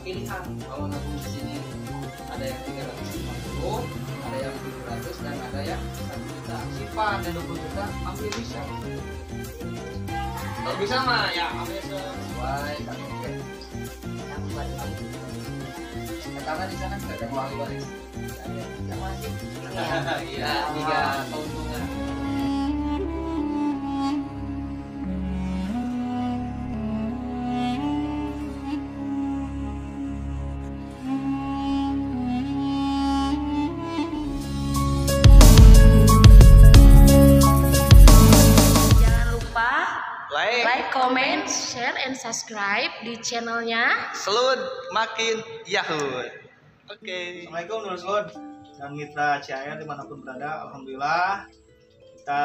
pilihan kalau nabung di sini. Ada yang 350, ada yang 700, dan ada yang 1 juta. Simpan yang 20 juta ambil bisa. Kalau bisa mah ya ambil sesuai KTP. Karena di sana nggak ada wali waris. Iya, 3 keuntungan. Comment, share, and subscribe di channelnya Selud Makin Yahud. Oke. Assalamualaikum Nurul dan mitra CAR dimanapun berada. Alhamdulillah kita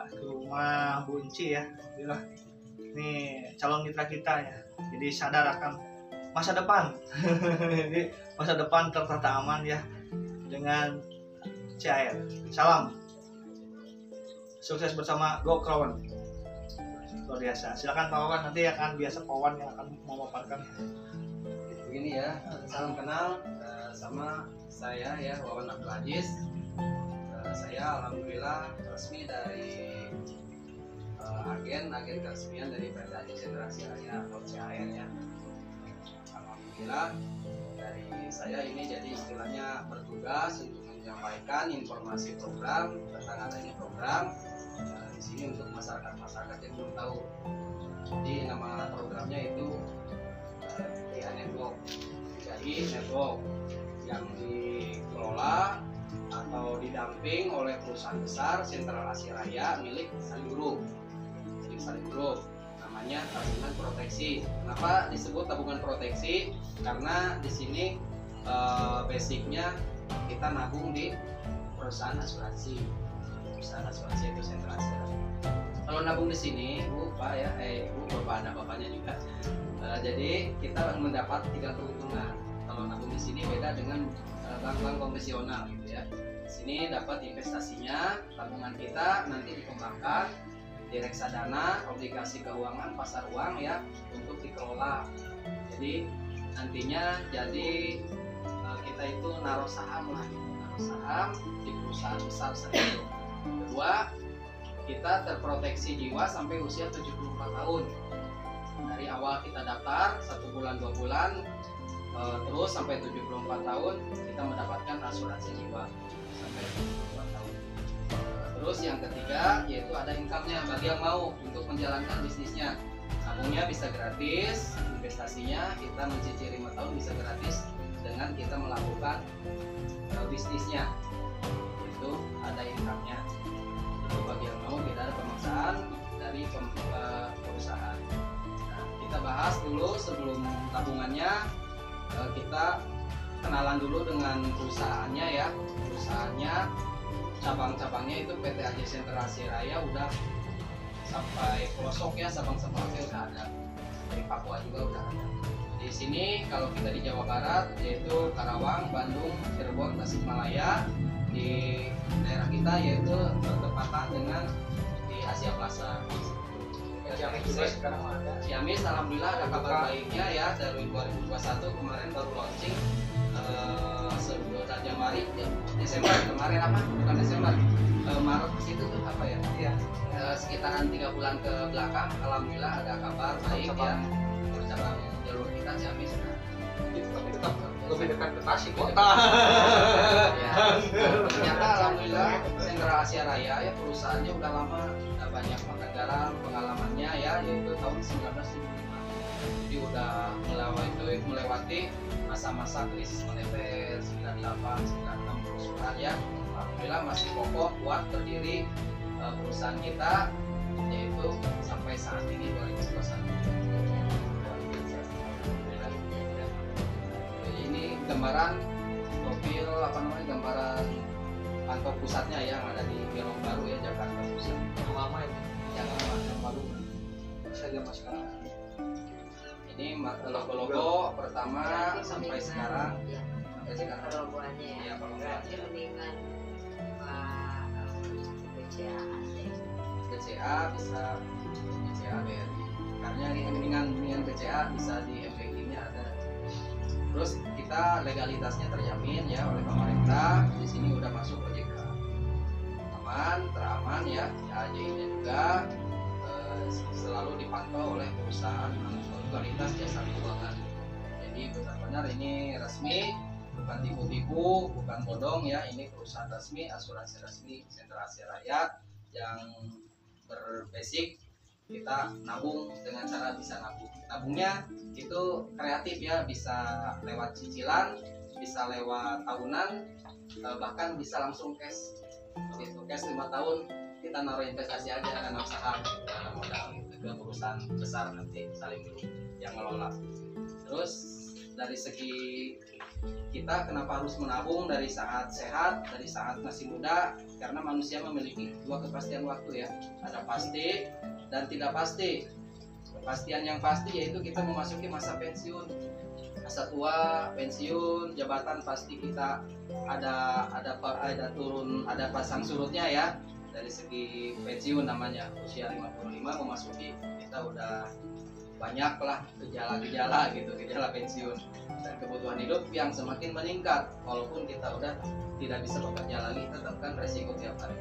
ke rumah Bu Enci ya. Alhamdulillah ini calon mitra kita ya. Jadi sadar akan masa depan. Jadi masa depan tertata aman ya dengan CAR. Salam. Sukses bersama Go Krawan. Luar biasa. Silakan Pak Wawan, nanti akan biasa Pak Wawan yang akan memaparkan. Begini ya, salam kenal sama saya ya, Wawan Abdul Aziz. Saya alhamdulillah resmi dari agen keresmian dari PT Aceh Sentra Asia atau CAR ya. Alhamdulillah dari saya ini jadi istilahnya bertugas untuk menyampaikan informasi program tentang adanya program di sini untuk masyarakat yang belum tahu. Jadi nama programnya itu TIA Network, jadi network yang dikelola atau didamping oleh perusahaan besar Sentral Asia Raya milik Saling Group. Namanya tabungan proteksi. Kenapa disebut tabungan proteksi? Karena di sini basicnya kita nabung di perusahaan asuransi itu Sentral Asia. Kalau nabung di sini, Bu, Pak ya, Bu, Bapak, ada bapaknya juga. Jadi kita mendapat 3 keuntungan. Kalau nabung di sini beda dengan bank-bank konvensional gitu ya. Di sini dapat investasinya, tabungan kita nanti dikembangkan di reksadana, obligasi keuangan, pasar uang ya untuk dikelola. Jadi nantinya kita itu naruh saham di perusahaan besar sendiri. Kedua, kita terproteksi jiwa sampai usia 74 tahun. Dari awal kita daftar 1 bulan 2 bulan terus sampai 74 tahun kita mendapatkan asuransi jiwa sampai 74 tahun. Terus yang ketiga yaitu ada income-nya bagi yang mau untuk menjalankan bisnisnya. Nabungnya bisa gratis, investasinya kita mencicil 5 tahun bisa gratis dengan kita melakukan bisnisnya. Itu ada income-nya. Itu bagi yang mau, kita ada pemaksaan dari perusahaan. Nah, kita bahas dulu sebelum tabungannya, kita kenalan dulu dengan perusahaannya ya. Perusahaannya, cabang-cabangnya itu PT Aceh Sentra Asia Raya udah sampai pelosok ya, Sabang-Sabangnya udah ada. Dari Papua juga udah ada. Di sini kalau kita di Jawa Barat yaitu Karawang, Bandung, Cirebon, Tasikmalaya. Di daerah kita yaitu bertepatan dengan di Asia Plaza. Ciamis juga sekarang ada. Ciamis alhamdulillah ada kabar baiknya ya, dari 2021 kemarin baru launching bulan Januari, Desember kemarin apa? Bukan Desember, Maret situ tuh apa ya? Iya. Sekitaran 3 bulan ke belakang alhamdulillah ada kabar baik ya. Cabang jalur kita Ciamis. Tapi tetap lebih dekat ke Tasik kota. Ya, ternyata alhamdulillah Sentra Asia Raya ya perusahaannya udah lama, udah banyak makan garam pengalamannya ya, yaitu tahun 1975. Jadi udah melewati masa-masa krisis moneter 98, 96 perusahaan ya. Alhamdulillah masih kokoh, kuat, berdiri perusahaan kita yaitu sampai saat ini 2021. Gambaran profil gambaran kantor pusatnya yang ada di Gelong Baru ya, Jakarta Pusat. Yang lama itu? Yang baru saja mas sekarang. Ini logo pertama sampai sekarang. Sampai sekarang. Logoannya ya. Berarti mendingan BCA bisa BCA BRI. Karena ini mendingan BCA bisa di FPG-nya ada. Terus kita legalitasnya terjamin ya oleh pemerintah. Di sini udah masuk OJK, aman, teraman ya. AJI-nya juga selalu dipantau oleh perusahaan otoritas jasa keuangan. Jadi benar-benar ini resmi, bukan tipu-tipu, bukan bodong ya. Ini perusahaan resmi, asuransi resmi Sentra Asia Raya yang berbasic kita nabung dengan cara bisa nabung. Nabungnya itu kreatif ya, bisa lewat cicilan, bisa lewat tahunan, bahkan bisa langsung cash. Gitu, cash 5 tahun kita naruh investasi aja, tanam saham, tanam modal gitu, ke perusahaan besar nanti saling dulu yang ngelola. Terus dari segi kita kenapa harus menabung dari saat sehat, dari saat masih muda, karena manusia memiliki dua kepastian waktu ya, ada pasti dan tidak pasti. Kepastian yang pasti yaitu kita memasuki masa pensiun, masa tua, pensiun, jabatan pasti kita ada turun, ada pasang surutnya ya. Dari segi pensiun namanya usia 55 memasuki, kita udah banyak lah gejala-gejala gitu, gejala pensiun dan kebutuhan hidup yang semakin meningkat. Walaupun kita udah tidak bisa bekerja lagi, tetap kan resiko tiap hari.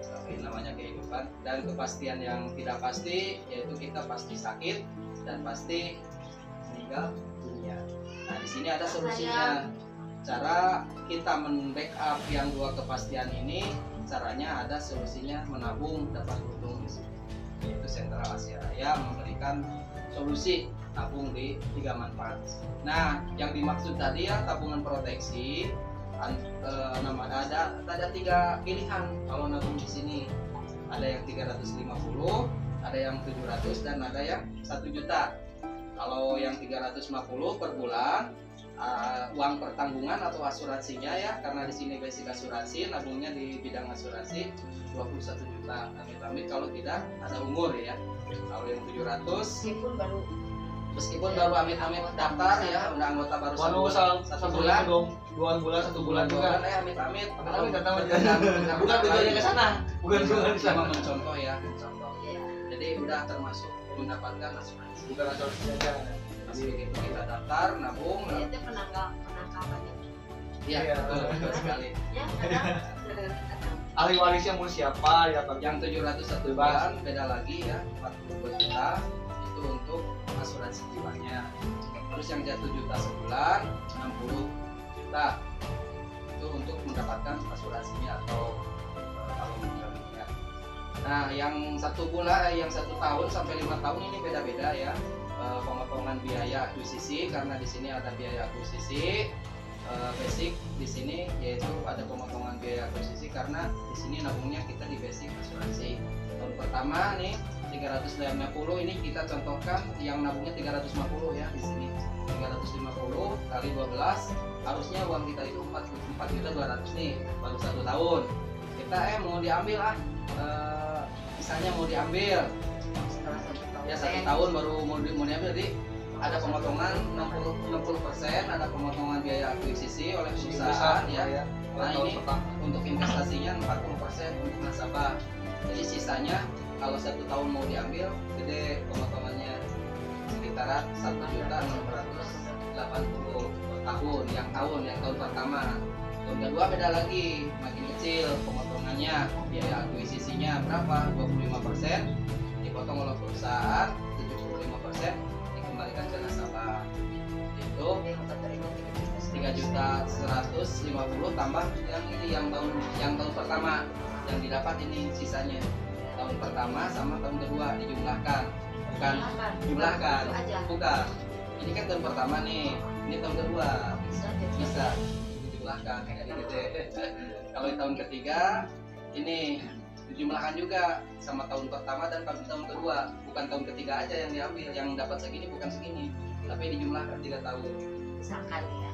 Tapi namanya kehidupan. Dan kepastian yang tidak pasti yaitu kita pasti sakit dan pasti meninggal dunia. Nah di sini ada solusinya. Cara kita men-backup yang dua kepastian ini, caranya ada solusinya, menabung dapat untung di sini. Yaitu Sentra Asia Raya memberikan solusi tabung di 3 manfaat. Nah, yang dimaksud tadi ya tabungan proteksi, ada 3 pilihan kalau nabung di sini. Ada yang 350, ada yang 700 dan ada yang 1 juta. Kalau yang 350 per bulan, uang pertanggungan atau asuransinya ya, karena di sini basic asuransi, nabungnya di bidang asuransi 21 juta. Amit-amit kalau tidak ada umur ya. Kalau yang 700 meskipun baru amit-amit daftar ya, udah anggota baru satu bulan, 2 bulan, 1 bulan juga amit-amit bukan tujuannya ke sana, bukan sama mencontoh ya, mencontoh. Jadi udah termasuk mendapatkan asuransi, bukan asuransi aja. Begitu kita daftar, nabung, itu penangkapannya. Iya, betul sekali. Ya, ada. Ahli warisnya mau siapa ya? Yang 701 bulan beda lagi ya, 42 juta itu untuk asuransi jiwanya. Terus yang 1 juta sebulan 60 juta itu untuk mendapatkan asuransinya atau kalau menjaminnya. Nah, yang 1 bulan, yang 1 tahun sampai 5 tahun ini beda-beda ya. Pemotongan biaya akuisisi, karena di sini ada biaya akuisisi basic di sini, yaitu ada pemotongan biaya akuisisi karena di sini nabungnya kita di basic asuransi. Tahun pertama nih 350, ini kita contohkan yang nabungnya 350 ya, di sini 350 kali 12, harusnya uang kita itu 4.200.000 nih, baru 1 tahun. Kita mau diambil misalnya mau diambil ya 1 tahun baru mau diambil, jadi ada pemotongan 60%, ada pemotongan biaya akuisisi oleh perusahaan ya. Nah ini untuk investasinya 40% untuk nasabah. Jadi sisanya kalau 1 tahun mau diambil gede pemotongannya sekitar 1.680.000 tahun, yang tahun pertama. Tahun kedua beda lagi, makin kecil pemotongannya, biaya akuisisinya berapa? 25%. Dipotong oleh perusahaan, 75% dikembalikan ke nasabah. Itu 3.150.000 tambah yang ini yang tahun pertama yang didapat, ini sisanya tahun pertama sama tahun kedua dijumlahkan, bukan jumlahkan, bukan. Ini kan tahun pertama nih, ini tahun kedua bisa dijumlahkan, jadi gede. Kalau tahun ketiga ini dijumlahkan juga sama tahun pertama dan tahun kedua, bukan tahun ketiga aja yang diambil, yang dapat segini bukan segini, tapi dijumlahkan 3 tahun. Misalkan ya.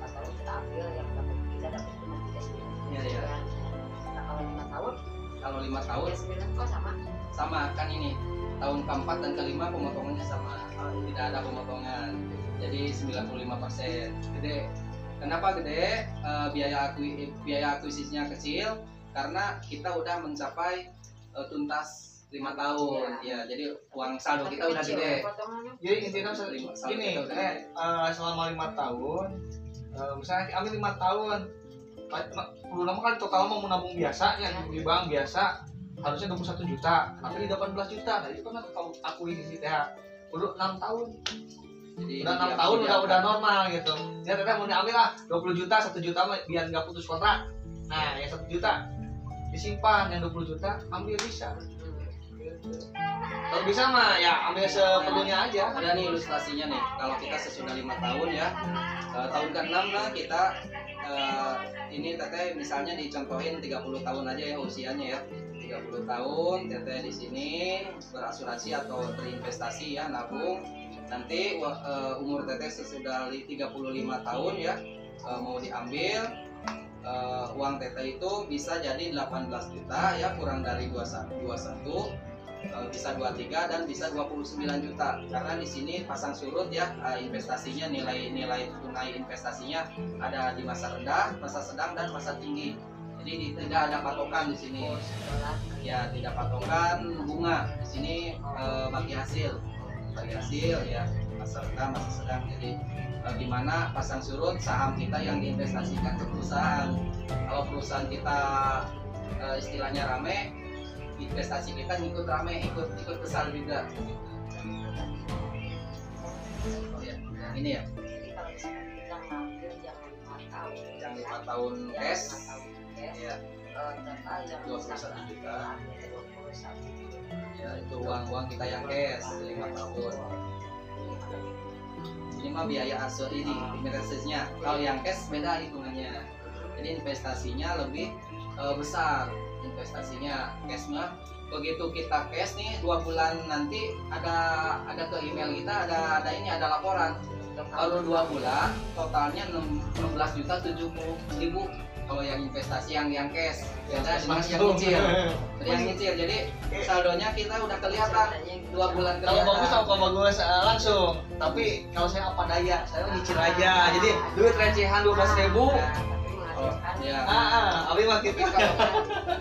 Atau kita ambil yang kita dapat cuma 3 Iya ya. Nah, kalau 5 tahun, Kalau 5 tahun 9 kok sama kan, ini tahun keempat dan kelima pemotongannya sama, tidak ada pemotongan, jadi 95%. Gede. Kenapa gede? Biaya akuisisinya kecil karena kita udah mencapai tuntas 5 tahun ya, jadi uang saldo kita udah gede. Jadi intinya Saldo gini, kita udah gede. selama 5 tahun, misalnya ambil 5 tahun, perlu lama kan total mau nabung biasa, yang di bank biasa harusnya 21 juta, tapi di 18 juta. Nah itu kan kalau aku ini sih teh, udah 6 tahun. Jadi Udah 6 tahun udah normal gitu. Ya teteh mau diambil lah 20 juta, 1 juta biar nggak putus kontrak. Nah yang 1 juta disimpan, yang 20 juta ambil bisa. Kalau bisa mah ya ambil seperlunya aja. Ada nih ilustrasinya nih, kalau kita sesudah 5 tahun ya, tahun ke-6 lah kita ini teteh misalnya dicontohin 30 tahun aja ya usianya ya. 30 tahun teteh di sini berasuransi atau berinvestasi ya, nabung. Nanti umur teteh sesudah 35 tahun ya, mau diambil uang teteh itu bisa jadi 18 juta ya, kurang dari 21 bisa 23 dan bisa 29 juta, karena di sini pasang surut ya, investasinya nilai tunai investasinya ada di masa rendah, masa sedang dan masa tinggi. Jadi tidak ada patokan di sini ya, tidak patokan bunga di sini, bagi hasil ya, masa rendah masa sedang. Jadi gimana pasang surut saham kita yang diinvestasikan ke perusahaan. Kalau perusahaan kita istilahnya rame, investasi kita ikut rame, ikut besar juga. Oh ya, yang ini ya. Jadi kalau misalkan kita ngambil jangan 5 tahun. Yang 5 tahun cash. Ya, Total yang 21 juta. 21 juta. Ya, itu uang kita yang cash 5 tahun. Ini mah biaya asuransi ini, investasinya. Kalau yang cash beda hitungannya. Jadi investasinya lebih besar. Investasinya cash mah begitu kita cash nih 2 bulan nanti ada ke email kita, ada laporan baru 2 bulan totalnya 16 juta 70 ribu. Kalau yang investasi yang cash beda dengan yang nyicil. Yang nyicil jadi saldonya kita udah kelihatan 2 bulan Kalau kelihatan. bagus kalau bagus langsung. Tapi kalau saya apa daya, saya nyicil aja. Jadi duit recehan 12.000. Oh, ya. Abi mah gitu.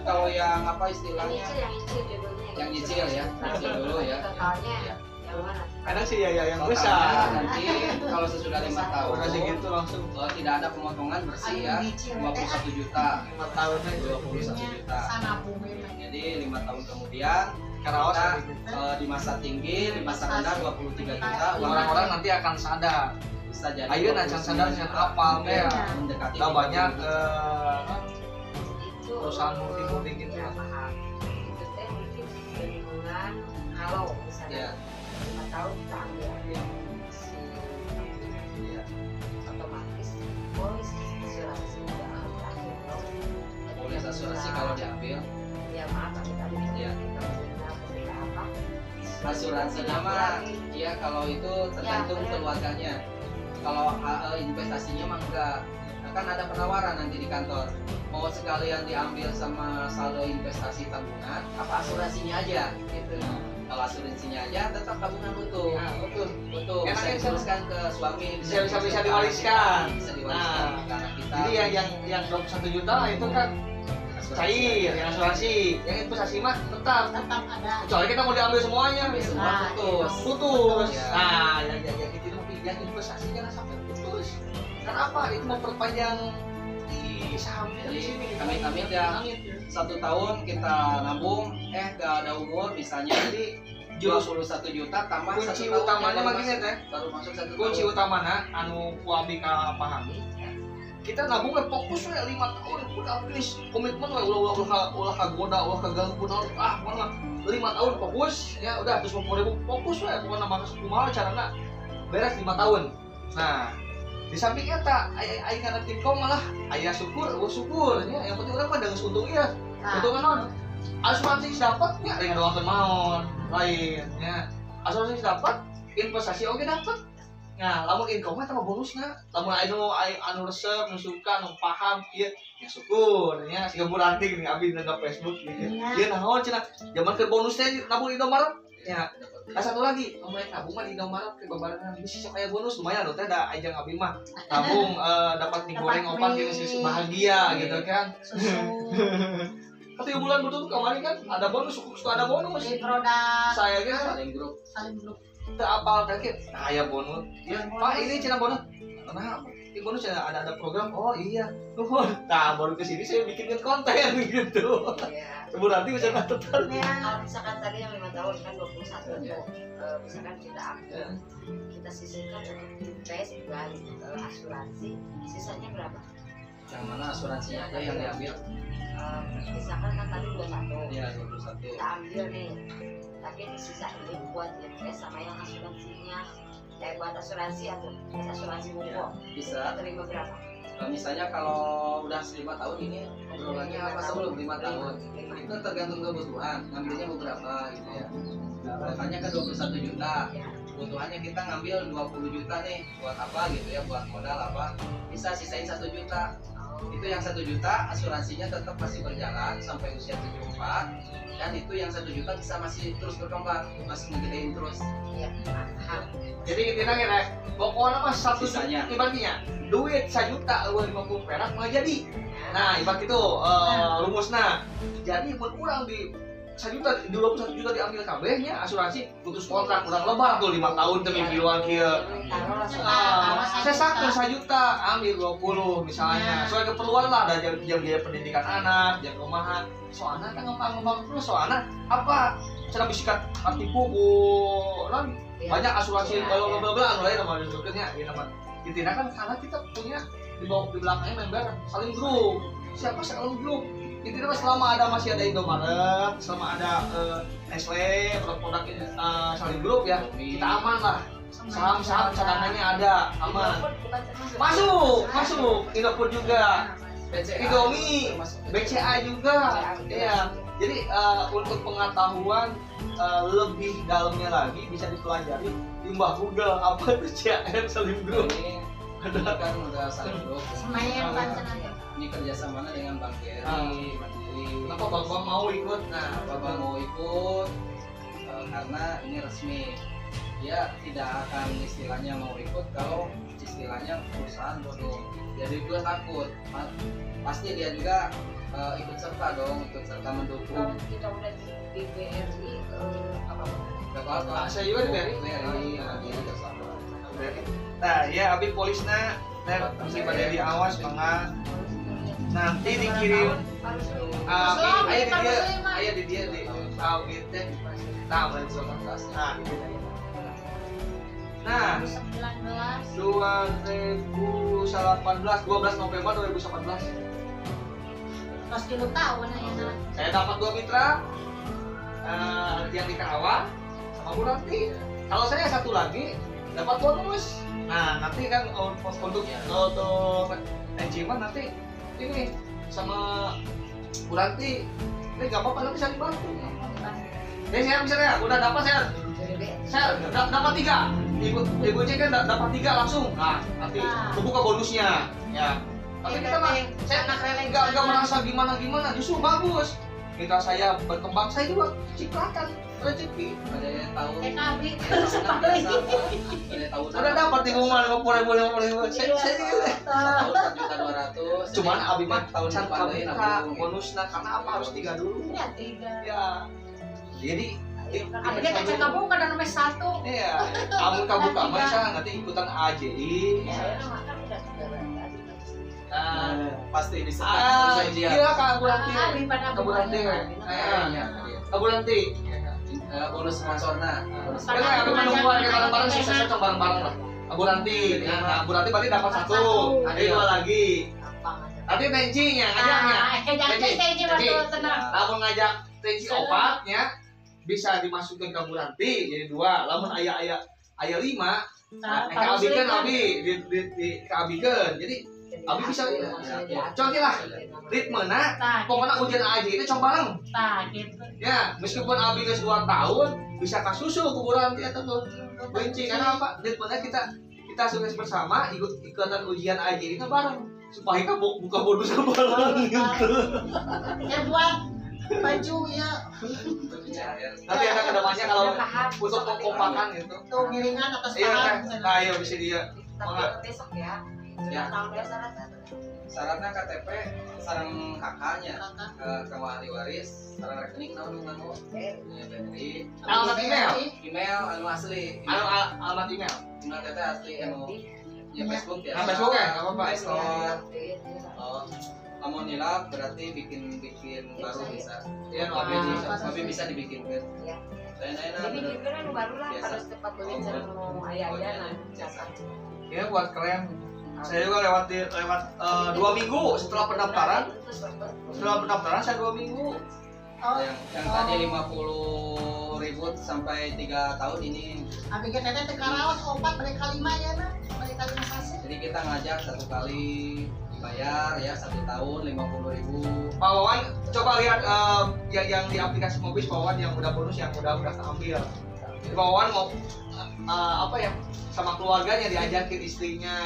Kalau yang apa istilahnya? Yang nyicil judulnya. Yang nyicil ya, nyicil dulu ya. Totalnya Ya. yang mana? Kadang sih ya yang Totalnya besar. nanti kalau sesudah 5 tahun Udah segitu langsung tidak ada pemotongan bersih ya, 21 juta, 5 tahun aja 21 juta. Jadi 5 tahun kemudian Karaos kita di masa tinggi, di masa rendah 23 juta, orang-orang nanti akan sadar. bisa jadi. Ayo nacan sadar dengan apa ya. Mendekati Udah banyak Itu perusahaan multi gitu ya. paham. Itu teh mungkin lingkungan kalau Ya, misalnya 5 tahun kita ambil si ya. otomatis polis asuransi juga akan berakhir dong. Polis asuransi kalau diambil, Ya maaf kita Ya. kita beda apa? asuransinya mah ya kalau itu tergantung Ya, keluarganya. Kalau investasinya mah enggak. Kan ada penawaran nanti di kantor. Mau sekalian diambil sama saldo investasi tabungan, apa asuransinya aja gitu. Kalau asuransinya aja tetap tabungan utuh. Ya, betul. Betul. Bisa Enaknya diteruskan ke suami, Bisa diwariskan. Bisa diwariskan Nah, ke anak kita. Jadi yang 21 juta itu kan cair, yang asuransi, yang investasi mah tetap ada. kecuali kita mau diambil semuanya. Habis semua putus. Putus. Ya. Nah, yang itu yang investasi jangan sampai putus. Kenapa? Itu memperpanjang di saham di Jadi sini. amit-amit ya, 1 tahun kita nabung, gak ada umur, misalnya Jadi 21 juta tambah kunci 1 tahun utamanya baru mah gini masuk- teh. baru masuk 1 Kunci tahun. utamanya anu kuabi ka pahami. Kita nabung we fokus we 5 tahun udah finish komitmen we ulah kagoda ulah kaganggu naon mana 5 tahun fokus ya udah 150.000 fokus we pokona mah kumaha carana beres 5 tahun. Nah, di samping eta aya kana timkom malah aya syukur ya yang penting urang mah geus untung ieu. Untungan naon? Asuransi dapat ya dengan doakeun maon lain ya. Asuransi dapat, investasi oge dapat. Nah, lamun income eta mah bonusna. Lamun anu resep, nu suka, nu paham ieu ya syukur ya siga buranti gini abi nang Facebook gitu. Ieu naon cenah? Zaman keur bonus teh nabung di Indomaret. Ya, satu lagi, ngomongin nabung mah di Indomaret ke babarengan bisa sok aya bonus lumayan loh teh da ajang abi mah. Nabung dapat mie goreng opat gitu sih bahagia gitu kan. Tapi bulan betul kemarin kan ada bonus, suka ada bonus. Beli produk Saya gitu saling grup. saling grup. kita apal terakhir. Nah ya bonus. Ya Pak ini cina bonus. Nah ini bonus ada program. Oh iya. Nah baru kesini saya bikin konten gitu. Iya. Berarti bisa catatan. Kalau misalkan tadi yang 5 tahun kan 21 tuh, misalkan kita ambil, kita sisihkan untuk invest dan asuransi, sisanya berapa? Yang mana asuransinya aja yang diambil? Misalkan kan tadi 21, Iya 21. kita ambil nih, tapi disisain buat invest sama yang asuransinya, buat asuransi atau asuransi buku, Bisa. terima berapa? Misalnya kalau udah 5 tahun ini obrolannya apa sebelum 5 tahun itu tergantung kebutuhan ngambilnya beberapa gitu ya. Makanya ke 21 juta kebutuhannya kita ngambil 20 juta nih buat apa gitu ya, buat modal apa, bisa sisain 1 juta. Itu yang 1 juta asuransinya tetap masih berjalan sampai usia 74, dan itu yang 1 juta bisa masih terus berkembang, masih ngegedein terus. Iya. Jadi intinya gini, pokoknya mas 1 juta Sisanya. ibaratnya duit 1 juta 50 perak mah jadi. Nah ibarat itu rumusnya. Jadi berkurang di 1 juta, 21 juta diambil kabehnya asuransi putus kontrak kurang lebar tuh 5 tahun demi kiluan kieu. Saya sakit 1 juta ambil 20 misalnya. Soal keperluan lah ada jam biaya pendidikan anak, jam rumahan. Soalnya kan ngembang terus soalnya apa? Cara bisikat artiku non banyak asuransi kalau bla bla lain nama disebutnya ya nama. Intinya kan karena kita punya di bawah di belakangnya member saling grup. Siapa saling grup? Intinya selama masih ada Indomaret, selama ada Nestle, produk-produk saling grup ya, kita aman lah. Saham-saham cadangannya ada, aman. Masuk. Indofood juga, Indomie, BCA juga. Iya. Jadi untuk pengetahuan lebih dalamnya lagi bisa dipelajari di Mbah Google apa itu CR saling grup. Ini kan udah saling grup. Semuanya baca nanti. Ini kerjasamanya dengan Bank BRI, Mandiri. Kenapa Bang mau ikut? Nah, Bapak mau ikut karena ini resmi. Dia tidak akan istilahnya mau ikut kalau istilahnya perusahaan bodoh. Jadi gue takut. Pasti dia juga ikut serta dong, ikut serta mendukung. Kalau kita udah di BRI apa? Gak apa-apa. Saya juga di BRI. Nah, ya abis polisnya dan masih pada di awas mangga nanti dikirim ayah di dia di audit teh nah berarti 19 nah 2018 12 November 2018 Pas dulu tahun aja. saya dapat 2 mitra yang di Karawang sama Bu Ranti. Kalau saya satu lagi dapat bonus. Nah nanti kan untuk achievement nanti ini sama Bu Ranti ini gak apa-apa nanti saya dibantu. Jadi saya misalnya udah dapat saya dapat 3, ibu cek kan dapat 3 langsung. Nah nanti kebuka bonusnya ya. Tapi kita mah saya nggak merasa gimana justru bagus. Kita saya berkembang saya juga cipratan rezeki. Ada yang tahu. TKB. Ada tahu. Udah dapat di rumah 50.000. Saya tahun 1.200.000. cuman abi mah tahun can depan kabuka bonusnya karena apa harus 3 dulu. Ya 3. Ya. Jadi Ada kita cek kamu kan nomor 1. iya, kamu kabuka mah saya nanti ikutan AJI. Saya makan udah 3 Nah, pasti disertai ujian. iya Kak Bu Ranti. Kak Bu Ranti. Kak Bu Ranti. Bonus sponsornya. Sebenarnya aku menunggu harga bareng-bareng sih saya coba bareng-bareng lah. Bu Ranti. Nah, Bu Ranti berarti dapat 1. Ada 2 lagi. Nanti Tenji-nya ngajaknya. Tenji waktu tenang. Lamun ngajak Tenji obatnya bisa dimasukkan ke Bu Ranti jadi 2. Lamun aya 5, keabikeun abi di keabikeun. Jadi abi bisa contoh lah ritmena pokoknya ujian aja itu coba bareng Gitu. ya meskipun abi geus 2 tahun bisa kasusul ke Bu Ranti atau tuh benci karena apa ritmena kita sukses bersama ikutan ujian aja itu bareng supaya kita buka bonus bareng gitu Ya buat baju ya. nanti ada kedepannya kalau untuk mengkompakan gitu Tuh ngiringan atas iya paham. kan nah iya bisa dia Tapi besok ya. Ya. Tahun biasa rata. Syaratnya KTP sareng kakaknya ke ahli waris, sareng rekening naon nganggo. Ya BRI. Alamat email. Email anu asli. Alamat email. Email teh asli anu ya Facebook ya. Facebook ya, enggak apa-apa. Oh, namun nilap berarti bikin baru bisa. Iya, Tapi bisa dibikin kan. Iya. Lain-lain Jadi kita kan baru lah Biasa. harus cepat beli mau ayah-ayah biasa. Ya buat keren. Saya juga lewat 2 minggu setelah pendaftaran. Setelah pendaftaran saya 2 minggu. Yang tadi 50.000 sampai 3 tahun ini. Abi kita teh Karawas 4 mereka 5 ya nah. Mereka 5 hasil. Jadi kita ngajak 1 kali dibayar ya 1 tahun 50.000. Pak Wawan coba lihat yang di aplikasi Mobis Pak Wawan yang udah bonus yang udah keambil. Jadi Pak Wawan mau apa ya sama keluarganya diajakin istrinya.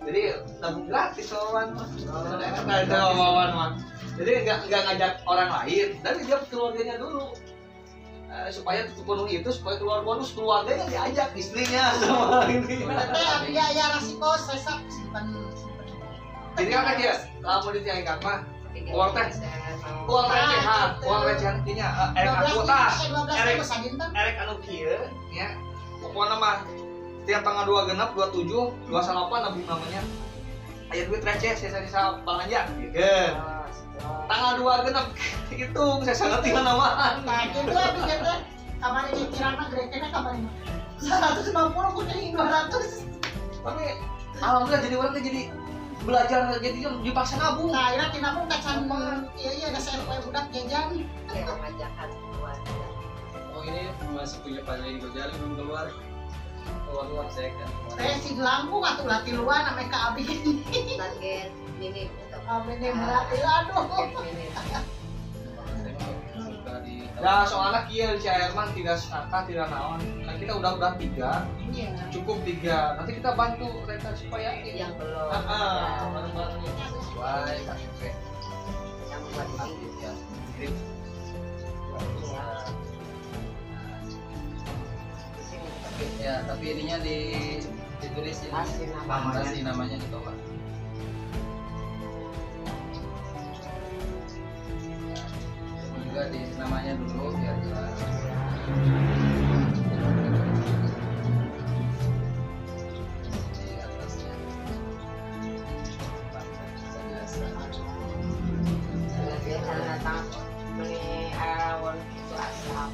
Jadi tabung gratis Pak Wawan. Ada Pak Wawan mah. Jadi nggak ngajak orang lain, dan dia keluarganya dulu. Supaya penuhi itu supaya keluar bonus keluarganya diajak istrinya sama ini. Teh abi aya resiko sesak simpen. Jadi kan dia lamun ditiangkan mah uang recehan intinya erek aku tah 12 sadinten. erek anu kieu ya pokokna mah tiap tanggal 2 genep 27 28 nabung namanya aya duit receh sisa-sisa belanja gitu tanggal 2 genep hitung saya sangat tinggal namaan Nah, itu abi kita kamari nyicirana grekena kamari 150 ku teh 200. tapi alhamdulillah jadi orang teh jadi belajar jadi dipaksa nabung. Nah, akhirnya kita pun kacan iya ada serp budak jajan. Ya mengajarkan keluarga. Oh ini masih punya Pak Leni Gojali belum keluar. Keluar saya kan. Saya si gelangkung atuh latih luar namanya ka abi. Target minim untuk Abi ini berarti aduh. target minim. Ya soalnya kieu si Airman tidak sepakat tidak naon. Kan kita udah 3. Iya. Cukup 3. Nanti kita bantu mereka supaya Yang belum bareng-bareng Sesuai KTP yang buat ini aktif ya. Kirim. di sini. Tapi ininya ditulis ini. Asli nama. Asli namanya ditolak. Juga di namanya dulu biar jelas. Di atasnya. Biasa datang beli awan itu asal.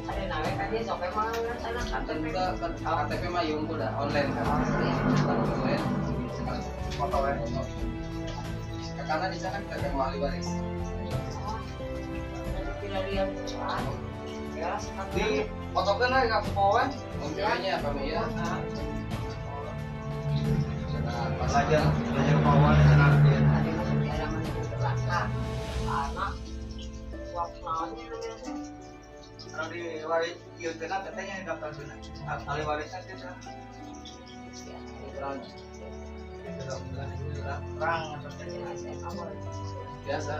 Ada nawe kan dia sampai mana sana Kan KTP. juga kan KTP mah yung udah online kan. Online. Foto ya. Karena di sana kita kan ahli waris. Tidak lihat ya di fotokan aja ke Pawan. Mobilnya apa ya? Belajar Pawan senang dia. tadi masuk di halaman belakang anak waktunya Kalau di waris kieu kena katanya daftar sana. Ahli warisnya kita terang Biasa.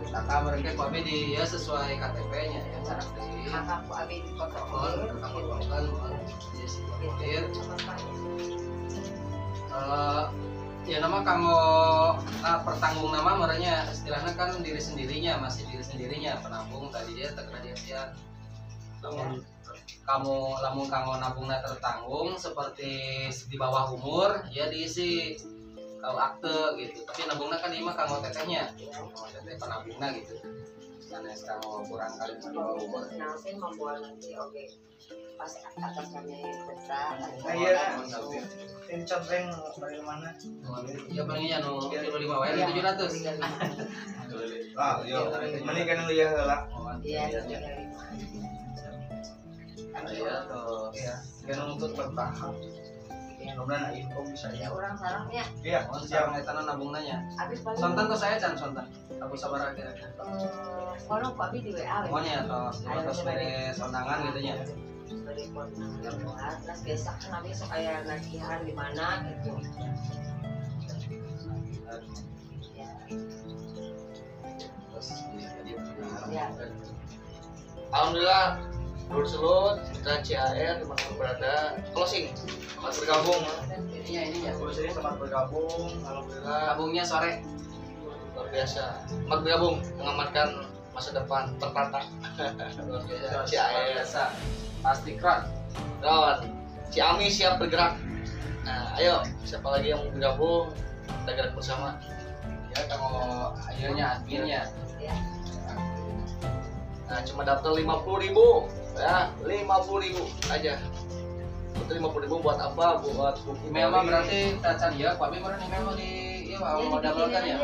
Kakak mereka kami di ya sesuai KTP-nya ya cara di kakakku abi di foto kan di situ ya nama kanggo pertanggung nama merenya istilahnya kan diri sendirinya masih diri sendirinya penabung tadi dia terkena namun lamun kanggo nabungnya tertanggung seperti di bawah umur ya diisi kalau akte gitu tapi nabungnya kan lima kanggo tetehnya teteh penabungnya gitu karena kanggo kurang kali di bawah umur nanti membuat nanti oke pas atas kami besar iya ini contohnya dari mana ya palingnya nu 5 wae 700 ah iya mending kan lu ya lah iya ya tuh ya kan untuk bertahap mudah-mudahan info bisa ya ya orang sarangnya iya oh sekarang etana nabung nanya habis paling sontan tuh saya can sontan aku sabar aja kalau Pak Abi di WA pokoknya terus beres undangan gitu nya dari terus biasa kan Abi sok kayak nagihan di mana gitu ya terus ya alhamdulillah Dulur Selut, Mitra CAR dimanapun berada, closing, selamat bergabung. Ininya. Dulur sini selamat bergabung, alhamdulillah Gabungnya sore. luar biasa. Selamat bergabung, mengamankan masa depan tertata. Luar biasa. CAR, Biasa. Pasti keren. kawan. Ciamis siap bergerak. Nah, ayo siapa lagi yang mau bergabung? Kita gerak bersama. Ya kalau akhirnya adminnya. Nah, cuma daftar 50.000 ya, 50.000 aja. Itu 50.000 buat apa? Buat buku Email mah beli. berarti kita cari ya. Pak Bim orang email mah di iya mau double kan ya.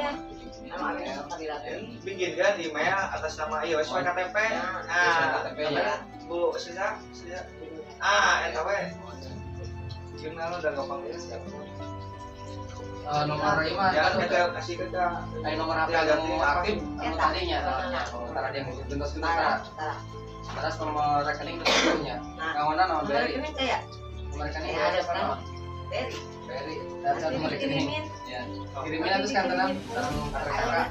Nama Agus apa dilatih? Bikin kan email atas nama sesuai KTP. Sesuai KTP ya. Bu Sisa. NKW. Jurnal udah gampang ya sekarang. Nomor ini mah Ya, kan kita kasih ke nomor HP Ya, ganti yang aktif anu tadinya namanya. Ntar ada yang bentuk sebentar. Terus nomor rekening tentunya. Kawanan nomor Nomor Beri. rekening saya. Nomor rekening Ada ada kan? apa? Beri. Beri. Dan satu nomor rekening. Dikirimin. Ya. Kirimin terus kan tenang. Dalam kakak.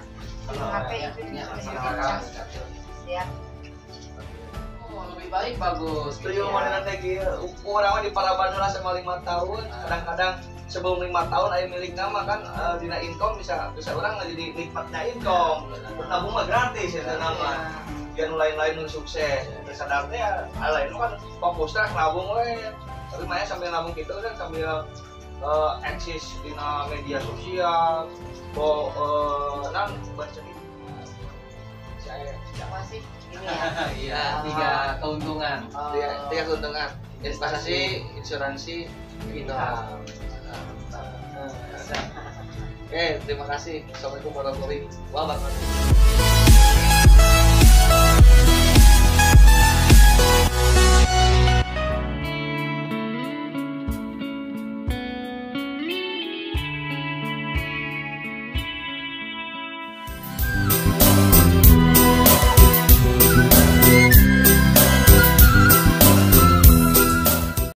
Nomor HP Ya, itu ya, bisa sama kakak. Siap. Oh, lebih baik bagus. Studio mana nanti ukuran di Paraban lah sama 5 tahun. Kadang-kadang sebelum 5 tahun ayah milik nama kan dina income bisa orang jadi nikmatnya income. Bertabung mah gratis ya nama. Yang lain-lain nu sukses. Sadarnya lain kan fokusnya nabung we. Tapi mah sambil nabung gitu kan sambil eksis dina media sosial. Nang baca saya Siapa sih? Ini ya. Iya, 3 keuntungan. tiga keuntungan investasi, insuransi, gitu. Oke, terima kasih. Assalamualaikum warahmatullahi wabarakatuh.